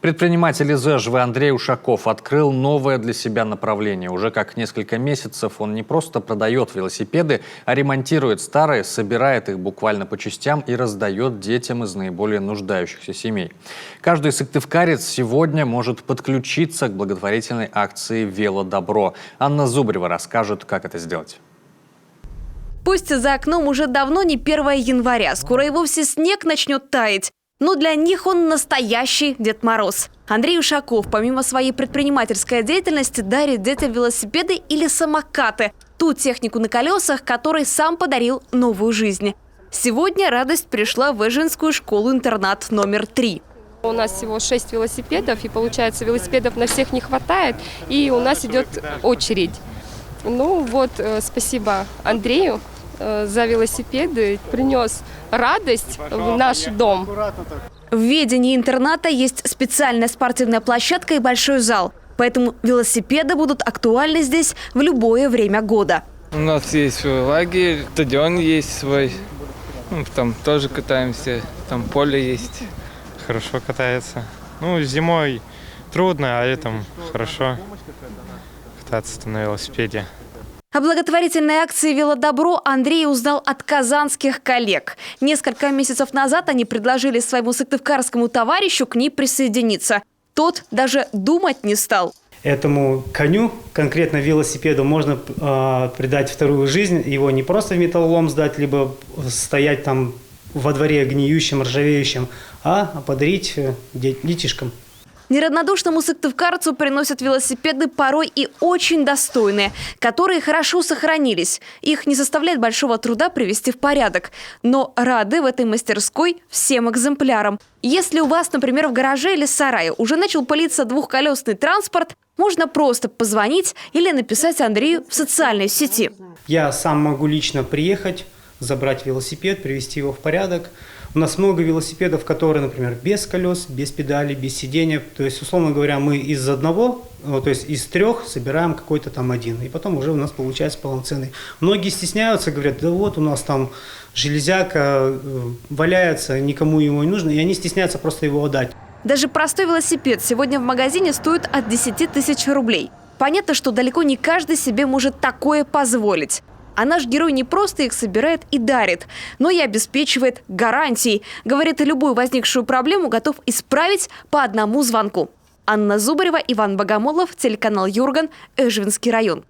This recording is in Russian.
Предприниматель из Эжвы Андрей Ушаков открыл новое для себя направление. Уже как несколько месяцев он не просто продает велосипеды, а ремонтирует старые, собирает их буквально по частям и раздает детям из наиболее нуждающихся семей. Каждый сыктывкарец сегодня может подключиться к благотворительной акции «Велодобро». Анна Зубарева расскажет, как это сделать. Пусть за окном уже давно не 1 января, скоро и вовсе снег начнет таять. Но для них он настоящий Дед Мороз. Андрей Ушаков, помимо своей предпринимательской деятельности, дарит детям велосипеды или самокаты. Ту технику на колесах, которой сам подарил новую жизнь. Сегодня радость пришла в Эжвинскую школу-интернат номер 3. У нас всего 6 велосипедов, и получается, велосипедов на всех не хватает, и у нас идет очередь. Ну вот, спасибо Андрею за велосипеды, принес радость в наш дом. В ведении интерната есть специальная спортивная площадка и большой зал. Поэтому велосипеды будут актуальны здесь в любое время года. У нас есть свой лагерь, стадион есть свой. Там тоже катаемся, там поле есть. Хорошо катается. Зимой трудно, а летом хорошо кататься на велосипеде. О благотворительной акции «Велодобро» Андрей узнал от казанских коллег. Несколько месяцев назад они предложили своему сыктывкарскому товарищу к ней присоединиться. Тот даже думать не стал. Этому коню, конкретно велосипеду, можно придать вторую жизнь. Его не просто в металлолом сдать, либо стоять там во дворе гниющим, ржавеющим, а подарить детишкам. Неравнодушному сыктывкарцу приносят велосипеды порой и очень достойные, которые хорошо сохранились. Их не составляет большого труда привести в порядок. Но рады в этой мастерской всем экземплярам. Если у вас, например, в гараже или сарае уже начал пылиться двухколесный транспорт, можно просто позвонить или написать Андрею в социальной сети. Я сам могу лично приехать, забрать велосипед, привести его в порядок. У нас много велосипедов, которые, например, без колес, без педалей, без сидения. То есть, условно говоря, мы из одного, то есть из 3 собираем какой-то там один. И потом уже у нас получается полноценный. Многие стесняются, говорят, да вот у нас там железяка валяется, никому его не нужно. И они стесняются просто его отдать. Даже простой велосипед сегодня в магазине стоит от 10 тысяч рублей. Понятно, что далеко не каждый себе может такое позволить. А наш герой не просто их собирает и дарит, но и обеспечивает гарантией. Говорит, любую возникшую проблему готов исправить по одному звонку. Анна Зубарева, Иван Богомолов, телеканал Юрган, Эжвинский район.